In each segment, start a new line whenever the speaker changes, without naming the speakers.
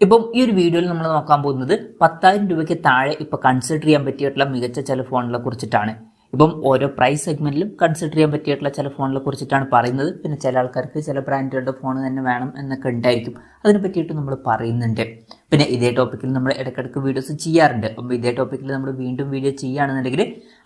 ഇപ്പം ഈ ഒരു വീഡിയോയിൽ നമ്മൾ നോക്കാൻ പോകുന്നത് 10,000 രൂപയ്ക്ക് താഴെ ഇപ്പോൾ കൺസിഡർ ചെയ്യാൻ പറ്റിയിട്ടുള്ള മികച്ച ചില ഫോണുകളെ കുറിച്ചിട്ടാണ്. ഇപ്പം ഓരോ പ്രൈസ് സെഗ്മെന്റിലും കൺസിഡർ ചെയ്യാൻ പറ്റിയിട്ടുള്ള ചില ഫോണുകളെ കുറിച്ചിട്ടാണ് പറയുന്നത്. പിന്നെ ചില ആൾക്കാർക്ക് ചില ബ്രാൻഡുകളുടെ ഫോൺ തന്നെ വേണം എന്നൊക്കെ ഉണ്ടായിരിക്കും. അതിനെ പറ്റിയിട്ട് നമ്മൾ പറയുന്നുണ്ട്. പിന്നെ ഇതേ ടോപ്പിക്കിൽ നമ്മൾ ഇടയ്ക്കിടയ്ക്ക് വീഡിയോസ് ചെയ്യാറുണ്ട്. അപ്പോൾ ഇതേ ടോപ്പിക്കിൽ നമ്മൾ വീണ്ടും വീഡിയോ ചെയ്യുകയാണെന്നുണ്ടെങ്കിൽ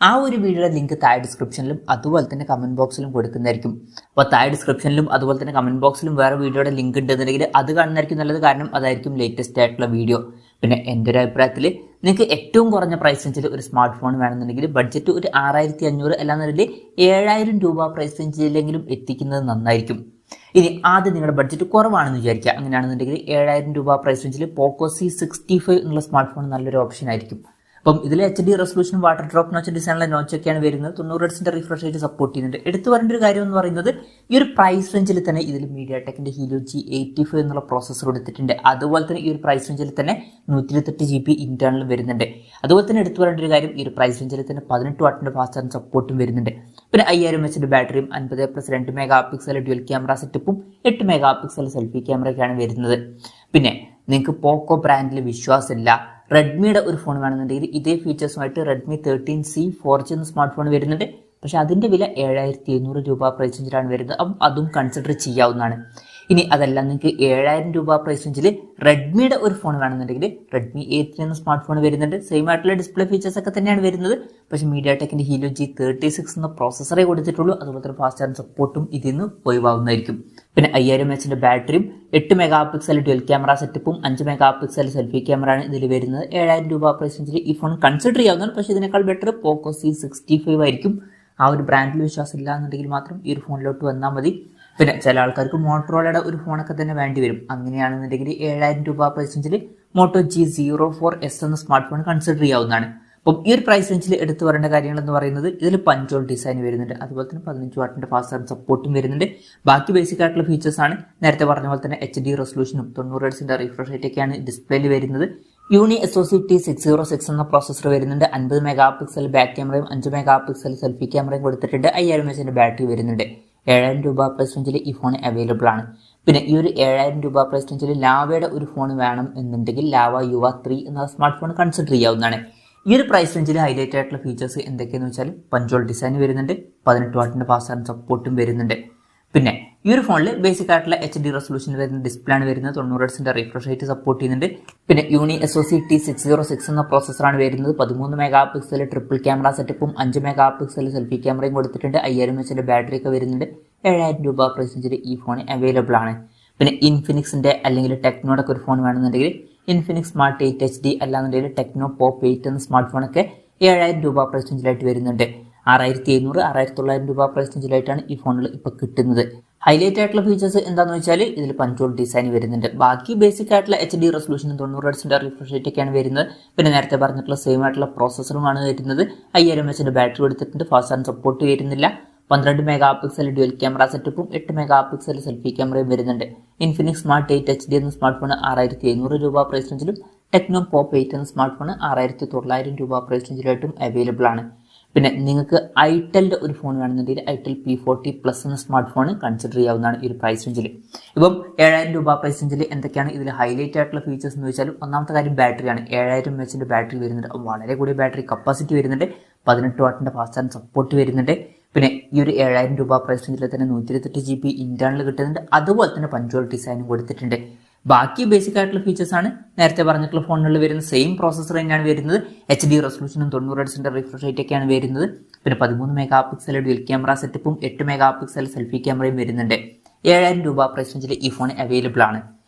ആ ഒരു വീഡിയോയുടെ ലിങ്ക് താഴെ ഡിസ്ക്രിപ്ഷനിലും അതുപോലെ തന്നെ കമന്റ് ബോക്സിലും കൊടുക്കുന്നതായിരിക്കും. അപ്പോൾ താഴെ ഡിസ്ക്രിപ്ഷനിലും അതുപോലെ തന്നെ കമന്റ് ബോക്സിലും വേറെ വീഡിയോയുടെ ലിങ്ക് ഉണ്ടെന്നുണ്ടെങ്കിൽ അത് കാണുന്നതായിരിക്കും നല്ലത്. കാരണം അതായിരിക്കും ലേറ്റസ്റ്റ് ആയിട്ടുള്ള വീഡിയോ. പിന്നെ എൻ്റെ ഒരു അഭിപ്രായത്തിൽ നിങ്ങൾക്ക് ഏറ്റവും കുറഞ്ഞ പ്രൈസ് റേഞ്ചിൽ ഒരു സ്മാർട്ട് ഫോൺ വേണമെന്നുണ്ടെങ്കിൽ ബഡ്ജറ്റ് ഒരു 6,500 അല്ലാന്നുണ്ടെങ്കിൽ 7,000 രൂപ പ്രൈസ് റേഞ്ചിലെങ്കിലും എത്തിക്കുന്നത് നന്നായിരിക്കും. ഇനി ആദ്യം നിങ്ങളുടെ ബഡ്ജറ്റ് കുറവാണെന്ന് വിചാരിക്കുക. അങ്ങനെയാണെന്നുണ്ടെങ്കിൽ 7,000 രൂപ പ്രൈസ് റേഞ്ചിൽ പോക്കോ C65 എന്നുള്ള സ്മാർട്ട് ഫോൺ നല്ലൊരു ഓപ്ഷൻ ആയിരിക്കും. അപ്പം ഇതിൽ HD റെസൊല്യൂഷനും വാട്ടർ ഡ്രോപ്പ് നോച്ച് ഡിസൈനുള്ള നോച്ചൊക്കെയാണ് വരുന്നത്. 90 Hz റിഫ്രഷ് റേറ്റ് സപ്പോർട്ട് ചെയ്യുന്നുണ്ട്. എടുത്തു പറയേണ്ട ഒരു കാര്യം എന്ന് പറയുന്നത് ഈ ഒരു പ്രൈസ് റേഞ്ചിൽ തന്നെ ഇതിൽ MediaTekന്റെ Helio G85 എന്നുള്ള പ്രോസസ്സർ കൊടുത്തിട്ടുണ്ട്. അതുപോലെ തന്നെ ഈ ഒരു പ്രൈസ് റേഞ്ചിൽ തന്നെ 128 GB ഇന്റേണൽ വരുന്നുണ്ട്. അതുപോലെ തന്നെ എടുത്തു പറയേണ്ട ഒരു കാര്യം ഈ ഒരു പ്രൈസ് റേഞ്ചിൽ തന്നെ 18 വാട്ടിന്റെ ഫാസ്റ്റ് ചാർജിംഗ് സപ്പോർട്ടും വരുന്നുണ്ട്. പിന്നെ 5000 mAh ബാറ്ററിയും 50+2 മെഗാ ഡ്യുവൽ ക്യാമറ സെറ്റപ്പും 8 മെഗാ സെൽഫി ക്യാമറയൊക്കെയാണ് വരുന്നത്. പിന്നെ നിങ്ങൾക്ക് പോക്കോ ബ്രാൻഡിൽ വിശ്വാസമില്ല, റെഡ്മിയുടെ ഒരു ഫോൺ വേണമെന്നുണ്ടെങ്കിൽ ഇതേ ഫീച്ചേഴ്സുമായിട്ട് റെഡ്മി 13C 4G എന്ന സ്മാർട്ട് ഫോൺ വരുന്നുണ്ട്. പക്ഷെ അതിൻ്റെ വില 7,700 രൂപ പ്രൈസ് റേഞ്ചിലാണ് വരുന്നത്. അപ്പം അതും കൺസിഡർ ചെയ്യാവുന്നതാണ്. ഇനി അതല്ല നിങ്ങൾക്ക് 7,000 രൂപ പ്രൈസ് റേഞ്ചിൽ റെഡ്മിയുടെ ഒരു ഫോൺ വേണമെന്നുണ്ടെങ്കിൽ റെഡ്മി A3 എന്ന സ്മാർട്ട് ഫോൺ വരുന്നുണ്ട്. സെയിം ആയിട്ടുള്ള ഡിസ്പ്ലേ ഫീച്ചേഴ്സ് ഒക്കെ തന്നെയാണ് വരുന്നത്. പക്ഷേ MediaTekന്റെ Helio G36 എന്ന പ്രോസസ്സറേ കൊടുത്തിട്ടുള്ളൂ. അതുപോലെ തന്നെ ഫാസ്റ്റ് ചാർജിംഗ് സപ്പോർട്ടും ഇതിൽ നിന്ന് ഒഴിവാകുന്നതായിരിക്കും. പിന്നെ 5000 mAh ബാറ്ററിയും 8 മെഗാ ഡ്യുവൽ ക്യാമറ സെറ്റപ്പും 5 മെഗാ സെൽഫി ക്യാമറ ആണ് ഇതിൽ വരുന്നത്. 7,000 രൂപ പ്രൈസ് റേഞ്ചിൽ ഈ ഫോൺ കൺസിഡർ ചെയ്യാവുന്നതാണ്. പക്ഷേ ഇതിനേക്കാൾ ബെറ്റർ പോക്കോ C65 ആയിരിക്കും. ആ ഒരു ബ്രാൻഡിൽ വിശ്വാസം ഇല്ല എന്നുണ്ടെങ്കിൽ മാത്രം ഈ ഒരു ഫോണിലോട്ട് വന്നാൽ മതി. പിന്നെ ചില ആൾക്കാർക്ക് മോട്ടോറോളയുടെ ഒരു ഫോണൊക്കെ തന്നെ വേണ്ടി വരും. അങ്ങനെയാണെന്നുണ്ടെങ്കിൽ 7,000 രൂപ പ്രൈസ് റേഞ്ചിൽ മോട്ടോ G04S എന്ന സ്മാർട്ട് ഫോൺ കൺസിഡർ ചെയ്യാവുന്നതാണ്. അപ്പം ഈ ഒരു പ്രൈസ് റേഞ്ചിൽ എടുത്തു പറയേണ്ട കാര്യങ്ങൾ എന്ന് പറയുന്നത് ഇതിൽ പഞ്ചോൾ ഡിസൈൻ വരുന്നുണ്ട്. അതുപോലെ തന്നെ 15 വാട്ടിന്റെ ഫാസ്റ്റ് ചാർജിംഗ് സപ്പോർട്ടും വരുന്നുണ്ട്. ബാക്കി ബേസിക് ആയിട്ടുള്ള ഫീച്ചേഴ്സ് ആണ്. നേരത്തെ പറഞ്ഞ പോലെ തന്നെ HD റെസൊല്യൂഷനും 90 Hz റിഫ്രഷ് റേറ്റ് ഒക്കെയാണ് ഡിസ്പ്ലേയിൽ വരുന്നത്. യൂണി SoC T606 എന്ന പ്രോസസ്സർ വരുന്നുണ്ട്. 50 മെഗാ ബാക്ക് ക്യാമറയും 5 മെഗാ സെൽഫി ക്യാമറയും കൊടുത്തിട്ടുണ്ട്. 5000 mAh ബാറ്ററി വരുന്നുണ്ട്. 7,000 രൂപ പ്രൈസ് റേഞ്ചിൽ ഈ ഫോൺ അവൈലബിൾ ആണ്. പിന്നെ ഈ ഒരു 7,000 രൂപ പ്രൈസ് റേഞ്ചിൽ ലാവയുടെ ഒരു ഫോൺ വേണം എന്നുണ്ടെങ്കിൽ ലാവ യുവ 3 എന്ന സ്മാർട്ട് ഫോൺ കൺസിഡർ ചെയ്യാവുന്നതാണ്. ഈ ഒരു പ്രൈസ് റേഞ്ചിൽ ഹൈലൈറ്റ് ആയിട്ടുള്ള ഫീച്ചേഴ്സ് എന്തൊക്കെയാണെന്ന് വെച്ചാൽ പഞ്ചോൾ ഡിസൈൻ വരുന്നുണ്ട്, 18 വാട്ടിന്റെ ഫാസ്റ്റ് ചാർജിംഗ് സപ്പോർട്ടും വരുന്നുണ്ട്. പിന്നെ ഈ ഒരു ഫോണിൽ ബേസിക് ആയിട്ടുള്ള HD റെസൊല്യൂഷൻ വരുന്ന ഡിസ്പ്ലേ ആണ് വരുന്നത്. 90 Hz റിഫ്രഷ് റേറ്റ് സപ്പോർട്ട് ചെയ്യുന്നുണ്ട്. പിന്നെ യൂണി SoC T606 എന്ന പ്രോസസ്സറാണ് വരുന്നത്. 13 മെഗാ ട്രിപ്പിൾ ക്യാമറ സെറ്റപ്പും 5 മെഗാ സെൽഫി ക്യാമറയും കൊടുത്തിട്ടുണ്ട്. 5000 mAh ബാറ്ററി ഒക്കെ വരുന്നുണ്ട്. 7,000 രൂപ പ്രൈസ് റേഞ്ചിൽ ഈ ഫോൺ അവൈലബിൾ ആണ്. പിന്നെ ഇൻഫിനിക്സിന്റെ അല്ലെങ്കിൽ ടെക്നോയുടെ ഒക്കെ ഒരു ഫോൺ വേണമെന്നുണ്ടെങ്കിൽ ഇൻഫിനിക്സ് സ്മാർട്ട് 8 HD അല്ലാന്നുണ്ടെങ്കിൽ ടെക്നോ പോപ്പ് 8 എന്ന സ്മാർട്ട് ഫോണൊക്കെ 7,000 രൂപ പ്രൈസ് റേഞ്ചിലായിട്ട് വരുന്നുണ്ട്. 6,700 6,900 രൂപ പ്രൈസ് റേഞ്ചിലായിട്ടാണ് ഈ ഫോണിൽ ഇപ്പോൾ കിട്ടുന്നത്. ഹൈലൈറ്റ് ആയിട്ടുള്ള ഫീച്ചേഴ്സ് എന്താണെന്ന് വെച്ചാൽ ഇതിൽ പഞ്ചോൾ ഡിസൈൻ വരുന്നുണ്ട്. ബാക്കി ബേസിക് ആയിട്ടുള്ള HD റെസൊല്യൂഷനും 90 Hz റിഫ്രഷ് റേറ്റ് ഒക്കെയാണ് വരുന്നത്. പിന്നെ നേരത്തെ പറഞ്ഞിട്ടുള്ള സെയിം ആയിട്ടുള്ള പ്രോസസ്സറുമാണ് വരുന്നത്. 5000 mAh ബാറ്ററി കൊടുത്തിട്ടുണ്ട്. ഫാസ്റ്റ് ചാർജിംഗ് സപ്പോർട്ട് വരുന്നില്ല. 12 മെഗാ ഡ്യുവൽ ക്യാമറ സെറ്റപ്പും 8 മെഗാ സെൽഫി ക്യാമറയും വരുന്നുണ്ട്. ഇൻഫിനിക്സ് സ്മാർട്ട് 8 HD എന്ന സ്മാർട്ട് ഫോൺ 6,700 രൂപ പ്രൈസ് റേഞ്ചിലും ടെക്നോ പോപ്പ് 8 എന്ന സ്മാർട്ട് ഫോൺ 6,900 രൂപ പ്രൈസ് റേഞ്ചിലായിട്ടും അവൈലബിൾ ആണ്. പിന്നെ നിങ്ങൾക്ക് ഐറ്റലിന്റെ ഒരു ഫോൺ വേണമെന്നുണ്ടെങ്കിൽ ഐറ്റൽ P40+ എന്ന സ്മാർട്ട് ഫോൺ കൺസിഡർ ചെയ്യാവുന്നതാണ് ഈ ഒരു പ്രൈസ് റേഞ്ചിൽ. ഇപ്പം 7,000 രൂപ പ്രൈസ് റേഞ്ചിൽ എന്തൊക്കെയാണ് ഇതിൽ ഹൈലൈറ്റ് ആയിട്ടുള്ള ഫീച്ചേഴ്സ് എന്ന് വെച്ചാൽ ഒന്നാമത്തെ കാര്യം ബാറ്ററിയാണ്. 7,000 mAh ബാറ്ററി വരുന്നുണ്ട്. വളരെ കൂടിയ ബാറ്ററി കപ്പാസിറ്റി വരുന്നുണ്ട്. 18 വാട്ടിന്റെ ഫാസ്റ്റ് ചാർജിംഗ് സപ്പോർട്ട് വരുന്നുണ്ട്. പിന്നെ ഈ ഒരു 7,000 രൂപ പ്രൈസ് റേഞ്ചിൽ തന്നെ 128 GB ഇന്റേണൽ കിട്ടുന്നുണ്ട്. അതുപോലെ തന്നെ പഞ്ചോൾ ഡിസൈനും കൊടുത്തിട്ടുണ്ട്. ബാക്കി ബേസിക് ആയിട്ടുള്ള ഫീച്ചേഴ്സ് ആണ് നേരത്തെ പറഞ്ഞിട്ടുള്ള ഫോണുകളിൽ വരുന്ന സെയിം പ്രോസസ്സർ തന്നെയാണ് വരുന്നത്. HD റെസൊല്യൂഷനും 90 Hz റിഫ്രഷ് റേറ്റ് ഒക്കെയാണ് വരുന്നത്. പിന്നെ 13 മെഗാ ഡ്യുവൽ ക്യാമറ സെറ്റപ്പും 8 മെഗാ സെൽഫി ക്യാമറയും വരുന്നുണ്ട്. 7,000 രൂപ പ്രൈസ് റേഞ്ചിൽ ഈ ഫോൺ അവൈലബിൾ ആണ്.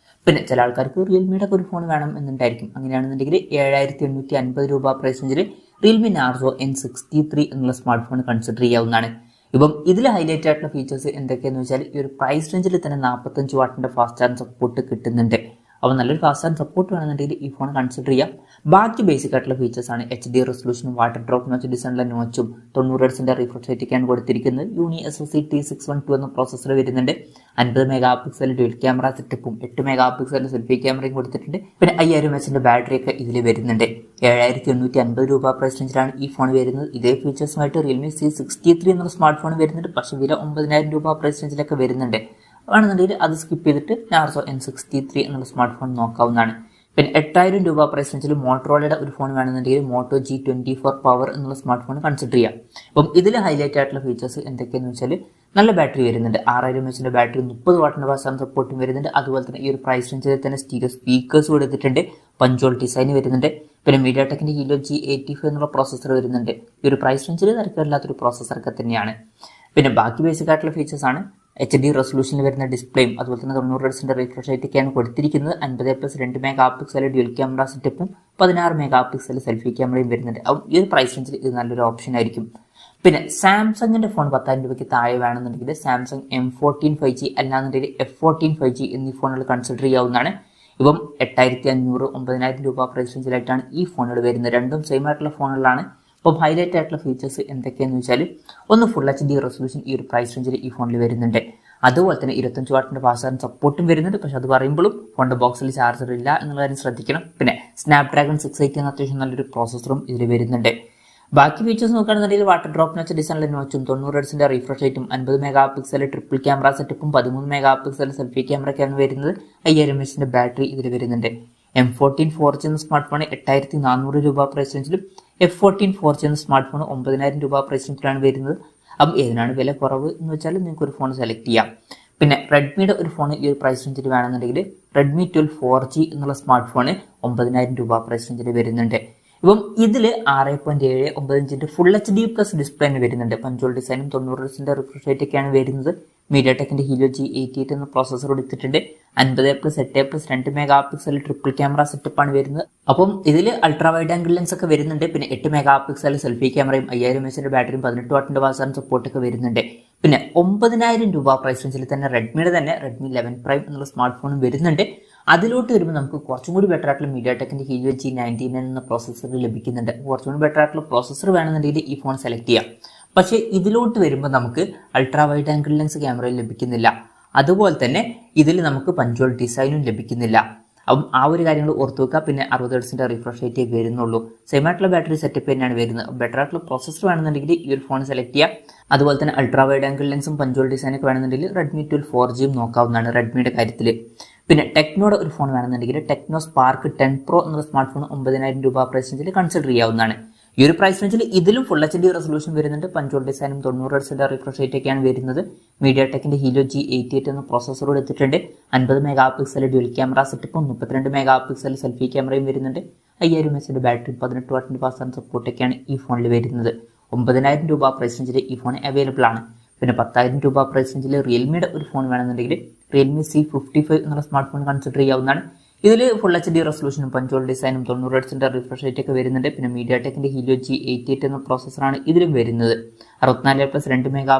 പിന്നെ ചില ആൾക്കാർക്ക് റിയൽമിയുടെ ഒരു ഫോൺ വേണം എന്നുണ്ടായിരിക്കും. അങ്ങനെയാണെന്നുണ്ടെങ്കിൽ 7,850 രൂപ പ്രൈസ് റേഞ്ചിൽ റിയൽമി നാർസോ N63 എന്നുള്ള സ്മാർട്ട് ഫോൺ കൺസിഡർ ചെയ്യാവുന്നതാണ്. ഇപ്പം ഇതിൽ ഹൈലൈറ്റ് ആയിട്ടുള്ള ഫീച്ചേഴ്സ് എന്തൊക്കെയാണെന്ന് വെച്ചാൽ ഈ ഒരു പ്രൈസ് റേഞ്ചിൽ തന്നെ 45 വാട്ടിന്റെ ഫാസ്റ്റ് ചാർജിംഗ് സപ്പോർട്ട് കിട്ടുന്നുണ്ട്. അപ്പോൾ നല്ലൊരു ഫാസ്റ്റ് ചാർജിംഗ് സപ്പോർട്ട് വേണമെന്നുണ്ടെങ്കിൽ ഈ ഫോൺ കൺസിഡർ ചെയ്യാം. ബാക്കി ബേസിക് ആയിട്ടുള്ള ഫീച്ചേഴ്സ് ആണ് HD റെസൊല്യൂഷനും വാട്ടർ ഡ്രോപ്പ് നോച്ച് ഡിസൈനുള്ള നോച്ചും 90 Hz റിഫ്രഷ് റേറ്റ് ഒക്കെയാണ് കൊടുത്തിരിക്കുന്നത്. യൂണി SoC T612 എന്ന പ്രോസസ്സർ വരുന്നുണ്ട്. 50 മെഗാ ഡ്യുവൽ ക്യാമറ സെറ്റപ്പും 8 മെഗാ സെൽഫി ക്യാമറയും കൊടുത്തിട്ടുണ്ട്. പിന്നെ 5000 mAh ബാറ്ററി ഒക്കെ ഇതിൽ വരുന്നുണ്ട്. 7,850 രൂപ പ്രൈസ് റേഞ്ചിലാണ് ഈ ഫോൺ വരുന്നത്. ഇതേ ഫീച്ചേഴ്സുമായിട്ട് റിയൽമി C63 എന്നുള്ള സ്മാർട്ട് ഫോൺ വരുന്നുണ്ട്. പക്ഷേ വില 9,000 രൂപ പ്രൈസ് റേഞ്ചിലൊക്കെ വരുന്നുണ്ട്. വേണമെന്നുണ്ടെങ്കിൽ അത് സ്കിപ്പ് ചെയ്തിട്ട് നാർസോ N63 എന്നുള്ള സ്മാർട്ട് ഫോൺ നോക്കാവുന്നതാണ്. പിന്നെ 8000 രൂപ പ്രൈസ് റേഞ്ചിൽ മോട്ടറോളയുടെ ഒരു ഫോൺ വേണമെന്നുണ്ടെങ്കിൽ മോട്ടോ G24 പവർ എന്നുള്ള സ്മാർട്ട് ഫോൺ കൺസിഡർ ചെയ്യാം. അപ്പം ഇതിൽ ഹൈലൈറ്റ് ആയിട്ടുള്ള ഫീച്ചേഴ്സ് എന്തൊക്കെയാണെന്ന് വെച്ചാൽ നല്ല ബാറ്ററി വരുന്നുണ്ട്, 6000 mAh ബാറ്ററി, 30 വാട്ടിന്റെ ഫാസ്റ്റ് സപ്പോർട്ടും വരുന്നുണ്ട്. അതുപോലെ തന്നെ ഈ ഒരു പ്രൈസ് റേഞ്ചിൽ തന്നെ സ്റ്റീരിയോ സ്പീക്കേഴ്സ് കൊടുത്തിട്ടുണ്ട്, പഞ്ചോൾ ഡിസൈൻ വരുന്നുണ്ട്. പിന്നെ മീഡിയാടെക്കിന്റെ ഹീലിയോ G85 എന്നുള്ള പ്രോസസ്സർ വരുന്നുണ്ട്. ഈ ഒരു പ്രൈസ് റേഞ്ചിൽ തിരക്കില്ലാത്തൊരു പ്രോസസ്സറൊക്കെ തന്നെയാണ്. പിന്നെ ബാക്കി ബേസിക് ആയിട്ടുള്ള ഫീച്ചേഴ്സ് ആണ് HD റെസൊല്യൂഷനിൽ വരുന്ന ഡിസ്പ്ലേയും അതുപോലെ തന്നെ 90 Hz റിഫ്രഷ് റേറ്റൊക്കെയാണ് കൊടുത്തിരിക്കുന്നത്. 50+2 മെഗാ ഡ്യുവൽ ക്യാമറ സെറ്റപ്പും 16 മെഗാ സെൽഫി ക്യാമറയും വരുന്നുണ്ട്. അപ്പം ഈ ഒരു പ്രൈസ് റേഞ്ചിൽ ഇത് നല്ലൊരു ഓപ്ഷൻ ആയിരിക്കും. പിന്നെ സാംസങ്ങിന്റെ ഫോൺ 10,000 രൂപയ്ക്ക് താഴെ വേണമെന്നുണ്ടെങ്കിൽ സാംസങ് M14 5G അല്ലാന്നുണ്ടെങ്കിൽ F14 5G എന്നീ ഫോണുകൾ കൺസിഡർ ചെയ്യാവുന്നതാണ്. ഇപ്പം 8500 9000 രൂപ പ്രൈസ് റേഞ്ചിലായിട്ടാണ് ഈ ഫോണുകൾ വരുന്നത്. രണ്ടും സെയിം ആയിട്ടുള്ള ഫോണുകളാണ്. അപ്പം ഹൈലൈറ്റ് ആയിട്ടുള്ള ഫീച്ചേഴ്സ് എന്തൊക്കെയാണെന്ന് വെച്ചാൽ ഒന്ന് ഫുൾ HD റെസൊല്യൂഷൻ ഈ ഒരു പ്രൈസ് റേഞ്ചിൽ ഈ ഫോണിൽ വരുന്നുണ്ട്. അതുപോലെ തന്നെ 25 വാട്ടിന്റെ ഫാസ്റ്റ് ചാർജിംഗ് സപ്പോർട്ടും വരുന്നുണ്ട്. പക്ഷെ അത് പറയുമ്പോഴും ഫോണിന്റെ ബോക്സിൽ ചാർജർ ഇല്ല എന്നുള്ള കാര്യം ശ്രദ്ധിക്കണം. പിന്നെ സ്നാപ്ഡ്രാഗൺ 680 എന്ന അത്യാവശ്യം നല്ലൊരു പ്രോസസ്സറും ഇതിൽ വരുന്നുണ്ട്. ബാക്കി ഫീച്ചേഴ്സ് നോക്കുകയാണെന്നുണ്ടെങ്കിൽ വാട്ടർ ഡ്രോപ്പ് നോച്ച് ഡിസൈനിലെ നോച്ചും 90 Hz റിഫ്രഷ് റേറ്റും 50 മെഗാ ട്രിപ്പിൾ ക്യാമറ സെറ്റപ്പും 13 മെഗാ സെൽഫി ക്യാമറയൊക്കെയാണ് വരുന്നത്. 5000 mAh ബാറ്ററി ഇതിൽ വരുന്നുണ്ട്. M14 4G എന്ന സ്മാർട്ട് ഫോൺ 8400 രൂപ പ്രൈസ് റേഞ്ചിലും F14 4G എന്ന സ്മാർട്ട് ഫോൺ 9000 രൂപ പ്രൈസ് റേഞ്ചിലാണ് വരുന്നത്. അപ്പം ഏതിനാണ് വില കുറവ് എന്ന് വെച്ചാൽ നിങ്ങൾക്ക് ഒരു ഫോൺ സെലക്ട് ചെയ്യാം. പിന്നെ റെഡ്മിയുടെ ഒരു ഫോൺ ഈ ഒരു പ്രൈസ് റേഞ്ചിൽ വേണമെന്നുണ്ടെങ്കിൽ റെഡ്മി 12 4G എന്നുള്ള സ്മാർട്ട് ഫോൺ 9000 രൂപ പ്രൈസ് റേഞ്ചിൽ വരുന്നുണ്ട്. ഇപ്പം ഇതിൽ 6.79 ഇഞ്ചിന്റെ ഫുൾ HD പ്ലസ് ഡിസ്പ്ലേന് വരുന്നുണ്ട്. പഞ്ചോൾ ഡിസൈനും 90 Hz റിഫ്രഷ് റേറ്റ് ഒക്കെയാണ് വരുന്നത്. മീഡിയാടെക്കിന്റെ ഹീലിയോ G88 എന്ന പ്രോസസ്സർ എടുത്തിട്ടുണ്ട്. 50+8+2 മെഗാ ട്രിപ്പിൾ ക്യാമറ സെറ്റപ്പാണ് വരുന്നത്. അപ്പം ഇതിൽ അൾട്രാ വൈഡ് ആംഗിൾ ലെൻസ് ഒക്കെ വരുന്നുണ്ട്. പിന്നെ 8 മെഗാ സെൽഫി ക്യാമറയും 5000 mAh ബാറ്ററിയും 18 വാട്ടിന്റെ ഫാസ്റ്റ് സപ്പോർട്ടൊക്കെ വരുന്നുണ്ട്. പിന്നെ 9000 രൂപ പ്രൈസ് റേഞ്ചിൽ തന്നെ റെഡ്മിയുടെ തന്നെ റെഡ്മി 11 പ്രൈം എന്നുള്ള സ്മാർട്ട് ഫോണും വരുന്നുണ്ട്. അതിലോട്ട് വരുമ്പോൾ നമുക്ക് കുറച്ചും കൂടി ബെറ്റർ ആയിട്ടുള്ള മീഡിയാടെക്കിന്റെ ഹീലിയോ G99 എന്ന പ്രോസസ്സർ ലഭിക്കുന്നുണ്ട്. കുറച്ചും കൂടി ബെറ്റർ ആയിട്ടുള്ള പ്രോസസ്സർ വേണമെന്നുണ്ടെങ്കിൽ ഈ ഫോൺ സെലക്ട് ചെയ്യാം. പക്ഷേ ഇതിലോട്ട് വരുമ്പോൾ നമുക്ക് അൾട്രാ വൈഡ് ആംഗിൾ ലെൻസ് ക്യാമറയും ലഭിക്കുന്നില്ല. അതുപോലെ തന്നെ ഇതിൽ നമുക്ക് പഞ്ചോൾ ഡിസൈനും ലഭിക്കുന്നില്ല. അപ്പം ആ ഒരു കാര്യങ്ങൾ ഓർത്ത് വെക്കുക. പിന്നെ 60 Hz റിഫ്രഷ് റേറ്റേ വരുന്നുള്ളൂ. സെയിം ആയിട്ടുള്ള ബാറ്ററി സെറ്റപ്പ് തന്നെയാണ് വരുന്നത്. ബെറ്റർ ആയിട്ടുള്ള പ്രോസസ്സർ വേണമെന്നുണ്ടെങ്കിൽ ഈ ഒരു ഫോൺ സെലക്ട് ചെയ്യാം. അതുപോലെ തന്നെ അൾട്രാ വൈഡ് ആംഗിൾ ലെൻസും പഞ്ചോൾ ഡിസൈനൊക്കെ വേണമെന്നുണ്ടെങ്കിൽ റെഡ്മി 12 4G നോക്കാവുന്നതാണ് റെഡ്മിയുടെ കാര്യത്തിൽ. പിന്നെ ടെക്നോയുടെ ഒരു ഫോൺ വേണമെന്നുണ്ടെങ്കിൽ ടെക്നോ സ്പാർക്ക് 10 Pro എന്ന സ്മാർട്ട് ഫോൺ 9000 രൂപ പ്രൈസ് റേഞ്ചിൽ കൺസിഡർ ചെയ്യാവുന്നതാണ്. ഈ ഒരു പ്രൈസ് റേഞ്ചിൽ ഇതിലും ഫുൾ HD റെസൊല്യൂഷൻ വരുന്നുണ്ട്. പഞ്ചോൾ ഡിസൈനും 90 Hz റിഫ്രഷ് റേറ്റ് ഒക്കെയാണ് വരുന്നത്. മീഡിയാടെക്കിന്റെ ഹീലിയോ G88 എന്ന പ്രോസസ്സർ എടുത്തിട്ടുണ്ട്. 50 മെഗാ ഡ്യുവൽ ക്യാമറ സെറ്റപ്പും 32 മെഗാ സെൽഫി ക്യാമറയും വരുന്നുണ്ട്. 5000 mAh ബാറ്ററി 18 വാട്ടിന്റെ ഫാസ്റ്റ് സപ്പോർട്ടൊക്കെയാണ് ഈ ഫോണിൽ വരുന്നത്. 9000 രൂപ പ്രൈസ് റേഞ്ചിൽ ഈ ഫോൺ അവൈലബിൾ ആണ്. പിന്നെ 10,000 രൂപ പ്രൈസ് റേഞ്ചിൽ റിയൽമിയുടെ ഒരു ഫോൺ വേണമെന്നുണ്ടെങ്കിൽ റിയൽമി C55 എന്നുള്ള സ്മാർട്ട് ഫോൺ കൺസിഡർ ചെയ്യാവുന്നതാണ്. ഇതിൽ ഫുൾ HD റെസൊല്യൂഷനും പഞ്ചോൾ ഡിസൈനും 90 Hz റിഫ്രഷ് റേറ്റ് ഒക്കെ വരുന്നുണ്ട്. പിന്നെ മീഡിയാടെക്കിന്റെ ഹീലിയോ G88 എന്ന പ്രോസസ്സറാണ് ഇതിലും വരുന്നത്. 64+2 മെഗാ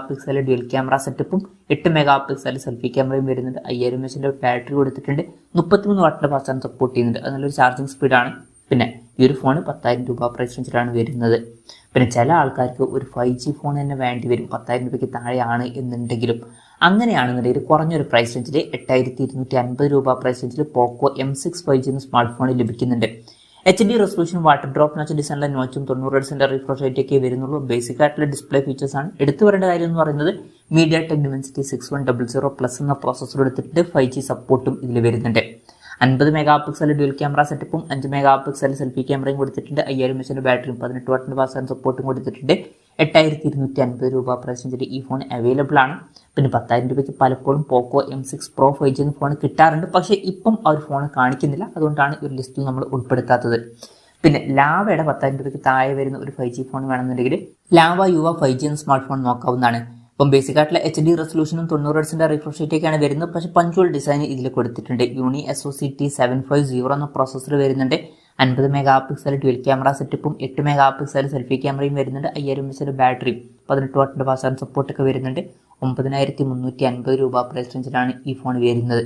ഡ്യുവൽ ക്യാമറ സെറ്റപ്പും 8 മെഗാ സെൽഫി ക്യാമറയും വരുന്നുണ്ട്. 5000 mAh ബാറ്ററി കൊടുത്തിട്ടുണ്ട്. 33 വാട്ടിന്റെ ഫാസ്റ്റ് ചാർജ് സപ്പോർട്ട് ചെയ്യുന്നുണ്ട്. അത് നല്ലൊരു ചാർജിങ് സ്പീഡാണ്. പിന്നെ ഈ ഒരു ഫോൺ 10,000 രൂപ പ്രൈസ് റേഞ്ചിലാണ് വരുന്നത്. പിന്നെ ചില ആൾക്കാർക്ക് ഒരു 5G ഫോൺ തന്നെ വേണ്ടി വരും 10,000 രൂപയ്ക്ക് താഴെയാണ് എന്നുണ്ടെങ്കിലും. അങ്ങനെയാണെന്നുണ്ടെങ്കിൽ കുറഞ്ഞൊരു പ്രൈസ് റേഞ്ചിൽ 8250 രൂപ പ്രൈസ് റേഞ്ചിൽ പോക്കോ M6 5G എന്ന സ്മാർട്ട് ഫോണിൽ ലഭിക്കുന്നുണ്ട്. HD resolution water drop notch ഡിസൈനിലെ നോച്ചും 90 Hz റിഫ്രഷ് റേറ്റ് ഒക്കെ വരുന്നുള്ളൂ. ബേസിക് ആയിട്ടുള്ള ഡിസ്പ്ലേ ഫീച്ചേഴ്സ് ആണ്. എടുത്തു പറയേണ്ട കാര്യം എന്ന് പറയുന്നത് മീഡിയാടെക് Dimensity 6100+ എന്ന പ്രോസസ്സർ എടുത്തിട്ട് 5G സപ്പോർട്ടും ഇതിൽ വരുന്നുണ്ട്. 50 മെഗാ ഡ്യുവൽ ക്യാമറ സെറ്റപ്പും 5 മെഗാ സെൽഫി ക്യാമറയും കൊടുത്തിട്ടുണ്ട്. 5000 mAh ബാറ്ററിയും 18 വാട്ടിന്റെ ഫാസ്റ്റ് സപ്പോർട്ടും കൊടുത്തിട്ടുണ്ട്. 8250 രൂപ പ്രൈസ് റേഞ്ചിൽ ഈ ഫോൺ അവൈലബിൾ ആണ്. പിന്നെ 10,000 രൂപയ്ക്ക് പലപ്പോഴും പോക്കോ M6 Pro 5G എന്ന ഫോൺ കിട്ടാറുണ്ട്. പക്ഷേ ഇപ്പം ആ ഒരു ഫോൺ കാണിക്കുന്നില്ല. അതുകൊണ്ടാണ് ഈ ഒരു ലിസ്റ്റിൽ നമ്മൾ ഉൾപ്പെടുത്താത്തത്. പിന്നെ ലാവയുടെ 10,000 രൂപയ്ക്ക് താഴെ വരുന്ന ഒരു 5G ഫോൺ വേണമെന്നുണ്ടെങ്കിൽ ലാവ യുവ 5G എന്ന സ്മാർട്ട് ഫോൺ നോക്കാവുന്നതാണ്. അപ്പം ബേസിക് ആയിട്ടുള്ള HD റെസൊല്യൂഷനും 90 Hz റിഫ്രഷ് റേറ്റ് ഒക്കെയാണ് വരുന്നത്. പക്ഷേ പഞ്ചോൾ ഡിസൈൻ ഇതിൽ കൊടുത്തിട്ടുണ്ട്. യൂണി SoC T750 എന്ന പ്രോസസ്സർ വരുന്നുണ്ട്. 50 മെഗാ ഡ്യുവൽ ക്യാമറ സെറ്റപ്പും 8 മെഗാ സെൽഫി ക്യാമറയും വരുന്നുണ്ട്. 5000 mAh ബാറ്ററിയും 18 വാട്ടിന്റെ ഫാസ്റ്റ് ചാർജ് സപ്പോർട്ടൊക്കെ വരുന്നുണ്ട്. 9350 രൂപ പ്രൈസ് റേഞ്ചിലാണ് ഈ ഫോൺ വരുന്നത്.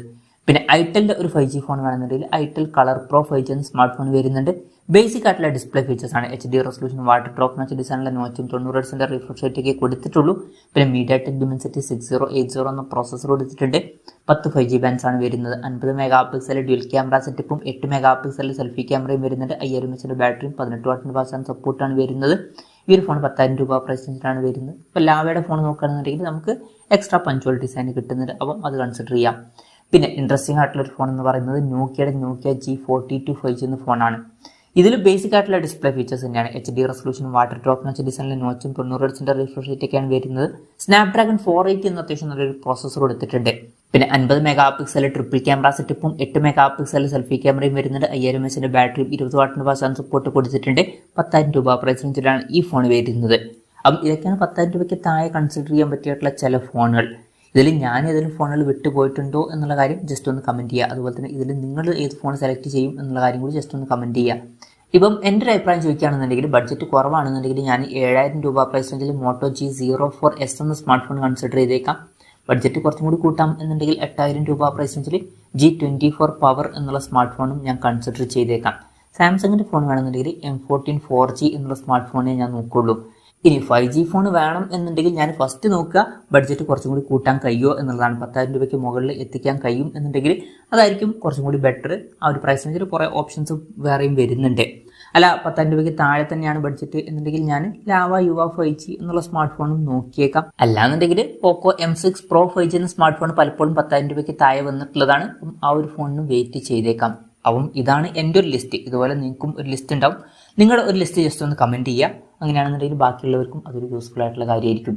പിന്നെ ഐറ്റലിന്റെ ഒരു 5G ഫോൺ വേണമെന്നുണ്ടെങ്കിൽ ഐറ്റൽ കളർ പ്രോ 5G എന്ന സ്മാർട്ട് ഫോൺ വരുന്നുണ്ട്. ബേസിക് ആയിട്ടുള്ള ഡിസ്പ്ലേ ഫീച്ചേഴ്സ് ആണ്. HD resolution water drop notch ഡിസൈനിലെ നോച്ചും 90 Hz റിഫ്രഷ് റേറ്റ് ഒക്കെ കൊടുത്തിട്ടുള്ളൂ. പിന്നെ മീഡിയാടെക് Dimensity 6080 എന്ന പ്രോസസ്സർ കൊടുത്തിട്ടുണ്ട്. 10 5G ബാൻഡ്സ് ആണ് വരുന്നത്. 50 മെഗാ ഡ്യുവൽ ക്യാമറ സെറ്റപ്പും 8 മെഗാ സെൽഫി ക്യാമറയും വരുന്നുണ്ട്. 5000 mAh ബാറ്ററിയും 18 വാട്ടിന്റെ ഫാസ്റ്റ് സപ്പോർട്ടാണ് വരുന്നത്. ഈ ഒരു ഫോൺ 10,000 രൂപ പ്രൈസ് റേഞ്ചിലാണ് വരുന്നത്. ഇപ്പോൾ ലാവയുടെ ഫോൺ നോക്കുകയാണെന്നുണ്ടെങ്കിൽ നമുക്ക് എക്സ്ട്രാ പഞ്ചോൾ ഡിസൈൻ കിട്ടുന്നുണ്ട്. അപ്പം അത് കൺസിഡർ ചെയ്യാം. പിന്നെ ഇൻട്രസ്റ്റിംഗ് ആയിട്ടുള്ള ഒരു ഫോൺ എന്ന് പറയുന്നത് നോക്കിയ G42 5G എന്ന ഫോണാണ്. ഇതിൽ ബേസിക് ആയിട്ടുള്ള ഡിസ്പ്ലേ ഫീച്ചേഴ്സ് തന്നെയാണ്. HD resolution, water drop notch ഡിസൈനിലെ നോച്ചും 90 ഹെർട്സിന്റെ റിഫ്രഷ് റേറ്റ് ഒക്കെയാണ് വരുന്നത്. സ്നാപ്ഡ്രാഗൺ 480 എന്ന അത്യാവശ്യം നല്ലൊരു പ്രോസസ്സർ കൊടുത്തിട്ടുണ്ട്. പിന്നെ 50 മെഗാ പിക്സൽ ട്രിപ്പിൾ ക്യാമറ സെറ്റപ്പും 8 മെഗാ പിക്സൽ സെൽഫി ക്യാമറയും വരുന്നുണ്ട്. 5000 mAh ബാറ്ററിയും 20 വാട്ടിന്റെ ഫാസ്റ്റ് സപ്പോർട്ട് കൊടുത്തിട്ടുണ്ട്. 10,000 രൂപ പ്രൈസ് റേഞ്ചിലാണ് ഈ ഫോൺ വരുന്നത്. അപ്പം ഇതൊക്കെയാണ് 10,000 രൂപയ്ക്ക് താഴെ കൺസിഡർ ചെയ്യാൻ പറ്റിയിട്ടുള്ള ചില ഫോണുകൾ. ഇതിൽ ഞാൻ ഏതെങ്കിലും ഫോണുകൾ വിട്ടുപോയിട്ടുണ്ടോ എന്നുള്ള കാര്യം ജസ്റ്റ് ഒന്ന് കമൻറ്റ് ചെയ്യുക. അതുപോലെ തന്നെ ഇതിൽ നിങ്ങൾ ഏത് ഫോൺ സെലക്ട് ചെയ്യും എന്നുള്ള കാര്യം കൂടി ജസ്റ്റ് ഒന്ന് കമൻറ്റ് ചെയ്യുക. ഇപ്പം എൻ്റെ ഒരു അഭിപ്രായം ചോദിക്കുകയാണെന്നുണ്ടെങ്കിൽ ബഡ്ജറ്റ് കുറവാണെന്നുണ്ടെങ്കിൽ ഞാൻ 7,000 രൂപ പ്രൈസ് റേഞ്ചിൽ മോട്ടോ G04S എന്ന സ്മാർട്ട് ഫോൺ കൺസിഡർ ചെയ്തേക്കാം. ബഡ്ജറ്റ് കുറച്ചും കൂടി കൂട്ടാം എന്നുണ്ടെങ്കിൽ 8,000 രൂപ പ്രൈസ് റേഞ്ചിൽ G24 പവർ എന്നുള്ള സ്മാർട്ട് ഫോണും ഞാൻ കൺസിഡർ ചെയ്തേക്കാം. സാംസങ്ങിൻ്റെ ഫോൺ വേണമെന്നുണ്ടെങ്കിൽ M14 4G എന്നുള്ള സ്മാർട്ട് ഫോണേ ഞാൻ നോക്കുള്ളൂ. ഇനി 5G ഫോൺ വേണം എന്നുണ്ടെങ്കിൽ ഞാൻ ഫസ്റ്റ് നോക്കുക ബഡ്ജറ്റ് കുറച്ചും കൂടി കൂട്ടാൻ കഴിയുമോ എന്നുള്ളതാണ്. 10,000 രൂപയ്ക്ക് മുകളിൽ എത്തിക്കാൻ കഴിയും എന്നുണ്ടെങ്കിൽ അതായിരിക്കും കുറച്ചും കൂടി ബെറ്റർ. ആ ഒരു പ്രൈസ് റേഞ്ചിൽ കുറേ ഓപ്ഷൻസ് വേറെയും വരുന്നുണ്ട്. അല്ല 10,000 രൂപയ്ക്ക് താഴെ തന്നെയാണ് ബഡ്ജറ്റ് എന്നുണ്ടെങ്കിൽ ഞാൻ ലാവ യുവ 5G എന്നുള്ള സ്മാർട്ട് ഫോണും നോക്കിയേക്കാം. അല്ലാന്നുണ്ടെങ്കിൽ പോക്കോ M6 Pro 5G എന്ന സ്മാർട്ട് ഫോൺ പലപ്പോഴും 10,000 രൂപയ്ക്ക് താഴെ വന്നിട്ടുള്ളതാണ്. ആ ഒരു ഫോണിന് വെയിറ്റ് ചെയ്തേക്കാം. അപ്പം ഇതാണ് എൻ്റെ ഒരു ലിസ്റ്റ്. ഇതുപോലെ നിങ്ങൾക്കും ഒരു ലിസ്റ്റ് ഉണ്ടാവും. നിങ്ങളുടെ ഒരു ലിസ്റ്റ് ജസ്റ്റ് ഒന്ന് കമൻറ്റ് ചെയ്യുക. അങ്ങനെയാണെന്നുണ്ടെങ്കിൽ ബാക്കിയുള്ളവർക്കും അതൊരു യൂസ്ഫുൾ ആയിട്ടുള്ള കാര്യമായിരിക്കും.